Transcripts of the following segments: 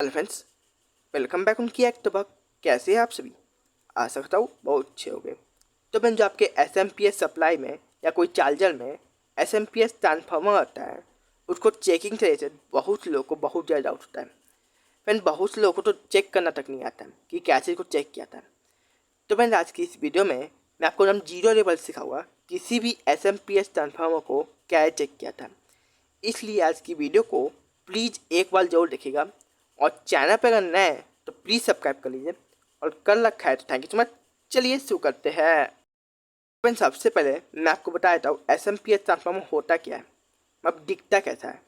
Hello friends, welcome back उनकी एक तबक। कैसे हैं आप सभी? आशा करता हूँ बहुत अच्छे हो गए। तो फ्रेंड, जो आपके एसएमपीएस सप्लाई में या कोई चार्जर में एसएमपीएस ट्रांसफार्मर आता है, उसको चेकिंग से रिलेटेड बहुत लोगों को बहुत ज़्यादा डाउट होता है। फ्रेंड, बहुत से लोगों को तो चेक करना तक नहीं आता है कि कैसे इसको चेक किया था। तो फ्रेंड, आज की इस वीडियो में मैं आपको एकदम जीरो लेवल सिखाऊंगा किसी भी एसएमपीएस ट्रांसफार्मर को क्या चेक किया था। इसलिए आज की वीडियो को प्लीज़ एक बार जरूर देखिएगा, और चैनल पर अगर नए हैं तो प्लीज़ सब्सक्राइब कर लीजिए, और कर रखा है तो थैंक यू सो मच। चलिए शुरू करते हैं। फ्रेंड, सबसे पहले मैं आपको बता देता हूँ S M P S transformer होता क्या है, अब दिखता कैसा है।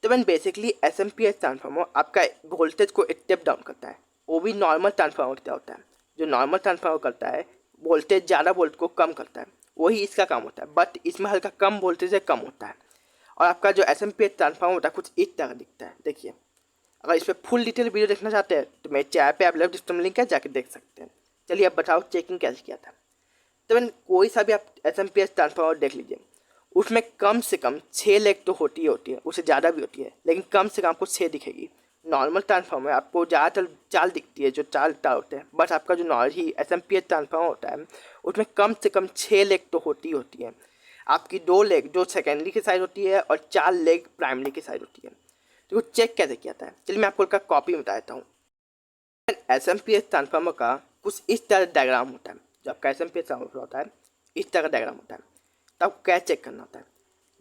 तो friend, basically S M P S transformer आपका वोल्टेज को स्टेप डाउन करता है। वो भी नॉर्मल ट्रांसफार्मर क्या होता है, जो नॉर्मल ट्रांसफार्मर करता है वोल्टेज ज़्यादा वोल्ट को कम करता है, वही इसका काम होता है। बट इसमें हल्का कम वोल्टेज से कम होता है। और आपका जो S M P S transformer होता है कुछ इस तरह दिखता है। देखिए, अगर इस पर फुल डिटेल वीडियो देखना चाहते हैं तो मेरे चैनल पे आप लेफ्ट डिस्क्रिप्शन में लिंक है, जाके देख सकते हैं। चलिए अब बताओ चेकिंग कैसे किया था। तो मैंने कोई सा भी आप S M P S transformer देख लीजिए, उसमें कम से कम 6 लेग तो होती है, उससे ज़्यादा भी होती है, लेकिन कम से कम आपको 6 दिखेगी। नॉर्मल ट्रांसफार्मर आपको ज़्यादातर 4 दिखती है, जो 4 तार होते हैं। बट आपका जो नॉर्मल ही S M P S transformer होता है उसमें कम से कम 6 लेग तो होती है। आपकी 2 लेग जो सेकेंडरी की साइड होती है और 4 लेग प्राइमरी की साइड होती है। तो वो चेक कैसे किया था, चलिए मैं आपको उसका कॉपी बता देता हूँ। S M P S transformer का कुछ इस तरह डायग्राम होता है। जो आपका S M P S transformer होता है इस तरह का डायग्राम होता है। तो आपको क्या चेक करना होता है,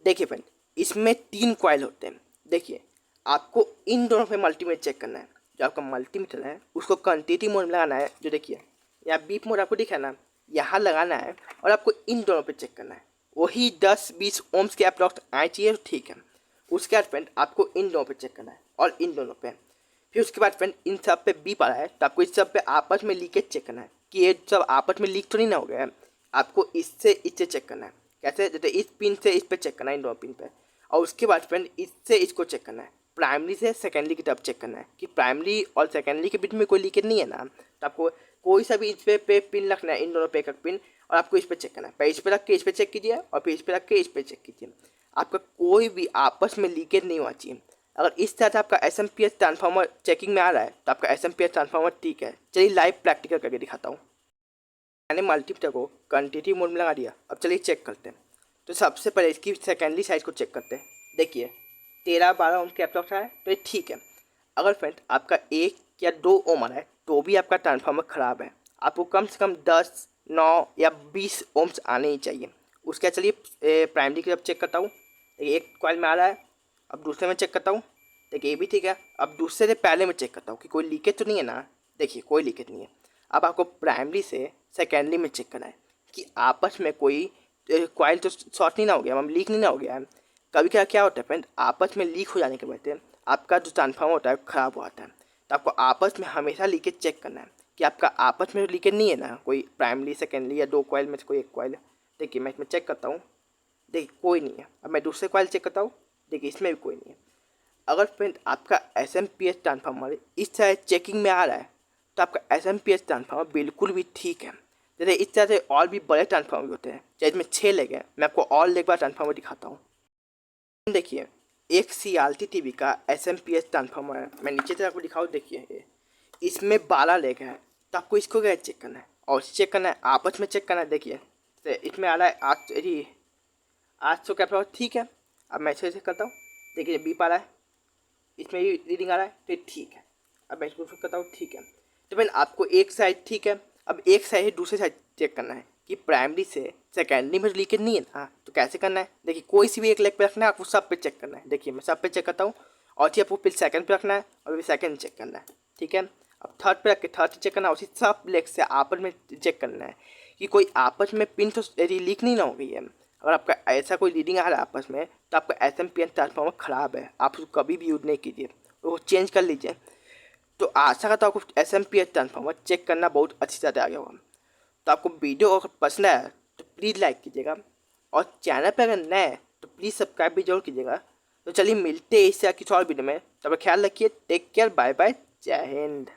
देखिए फ्रेंड, इसमें 3 कॉइल होते हैं। देखिए, आपको इन दोनों पे मल्टीमीटर चेक करना है। जो आपका मल्टीमीटर है उसको क्वांटिटी मोड में लगाना है। जो देखिए यहाँ बीप मोड आपको दिखा ना, यहाँ लगाना है, और आपको इन दोनों पे चेक करना है। वही 10-20 ओम्स के अप्रॉक्स आए चाहिए, तो ठीक है। उसके बाद फ्रेंड आपको इन दोनों पे चेक करना है और इन दोनों पे। फिर उसके बाद फ्रेंड इन सब पे बीप आ रहा है तो आपको इस सब पे आपस में लीकेज चेक करना है कि ये सब आपस में लीक तो नहीं ना हो गया है। आपको इससे चेक करना है। कैसे? जैसे इस पिन से इस पे चेक करना है, इन दोनों पिन पे। और उसके बाद फ्रेंड इससे इसको चेक करना है, प्राइमरी से सेकेंडरी की तरफ चेक करना है कि प्राइमरी और सेकेंडरी के बीच में कोई लीकेज नहीं है ना। तो आपको कोई सा भी इस पे पिन रखना है, इन दोनों पे एक पिन, और आपको इस पे चेक करना है। पहले इस पे रख के इस पे चेक कीजिए, और फिर इस पे रख के इस पे चेक कीजिए। आपका कोई भी आपस में लीकेज नहीं होना चाहिए। अगर इस तरह से आपका S M P S transformer checking में आ रहा है तो आपका S M P S transformer ठीक है। चलिए लाइव प्रैक्टिकल करके दिखाता हूँ। मैंने मल्टीमीटर को कंटिन्यू मोड में लगा दिया। अब चलिए चेक करते हैं। तो सबसे पहले इसकी सेकेंडरी साइड को चेक करते हैं। देखिए 13-12 ओम के अप्रॉक्स है, तो ये ठीक है। अगर फ्रेंड आपका 1 या 2 ओम आ रहा है तो भी आपका ट्रांसफार्मर ख़राब है। आपको कम से कम 10, 9 या 20 ओम्स आने ही चाहिए। उसके चलिए प्राइमरी की तरफ चेक करता हूँ। देखिए एक कॉइल में आ रहा है, अब दूसरे में चेक करता हूँ। देखिए ये भी ठीक है। अब दूसरे से पहले में चेक करता हूँ कि कोई लीकेज तो नहीं है ना। देखिए कोई लीकेज नहीं है। अब आपको प्राइमरी से सेकेंडरी में चेक करना है कि आपस में कोई कॉइल तो शॉर्ट नहीं ना हो गया, मतलब लीक नहीं ना हो गया है। कभी कभी क्या होता है फ्रेंड, आपस में लीक हो जाने के वजह से आपका जो ट्रांसफार्मर होता है ख़राब हो जाता है। तो आपको आपस में हमेशा लीकेज चेक करना है कि आपका आपस में लीकेज नहीं है ना, कोई प्राइमरी सेकेंडरी या 2 कॉइल में से कोई एक कॉइल। देखिए मैं इसमें चेक करता हूँ, देखिए कोई नहीं है। अब मैं दूसरे कॉइल चेक करता हूँ, देखिए इसमें भी कोई नहीं है। अगर फ्रेंड आपका S M P S transformer इस तरह चेकिंग में आ रहा है तो आपका S M P S transformer बिल्कुल भी ठीक है। जैसे इस तरह से और भी बड़े ट्रांसफार्मर होते हैं, चाहे इसमें 6 लेग हैं। मैं आपको और लेग वाला ट्रांसफार्मर दिखाता हूँ। देखिए एक C R T T V का S M P S transformer है। मैं नीचे से आपको दिखाऊँ, देखिए ये इसमें 12 लेग है। तो आपको इसको क्या चेक करना है, और चेक करना है आपस में चेक करना है। देखिए तो इसमें आ रहा है 800 का अप्रॉक्स, ठीक है। अब मैं इसे चेक करता हूँ। देखिए बी पा रहा है, इसमें भी रीडिंग आ रहा है, तो ये ठीक है। अब मैं इसको फिर करता हूँ, ठीक है। तो फिर आपको एक साइड ठीक है। अब एक साइड ही दूसरे साइड चेक करना है कि प्राइमरी से सेकेंडरी में लीकेज नहीं है ना। तो कैसे करना है, देखिए कोई सी भी एक लेग पे रखना है, आपको सब पे चेक करना है। देखिए मैं सब पे चेक करता हूँ, और फिर आपको फिर सेकंड पे रखना है, और फिर सेकंड चेक करना है, ठीक है। अब थर्ड पे रख के थर्ड चेक करना है, उसी सब लेग से आपस में चेक करना है कि कोई आपस में पिन तो लीक नहीं ना हो गई है। अगर आपका ऐसा कोई रीडिंग आ रहा है आपस में तो आपका S M P N transformer ख़राब है, आप उसको कभी भी यूज़ नहीं कीजिए, वो चेंज कर लीजिए। तो आशा करता हूँ आपको S M P S transformer check करना बहुत अच्छी तरह आ गया होगा। तो आपको वीडियो अगर पसंद आया तो प्लीज़ लाइक कीजिएगा, और चैनल पर अगर नए हैं तो प्लीज़ सब्सक्राइब भी जरूर कीजिएगा। तो चलिए मिलते हैं इससे किसी और वीडियो में, तब ख्याल रखिए, टेक केयर, बाय बाय, जय हिंद।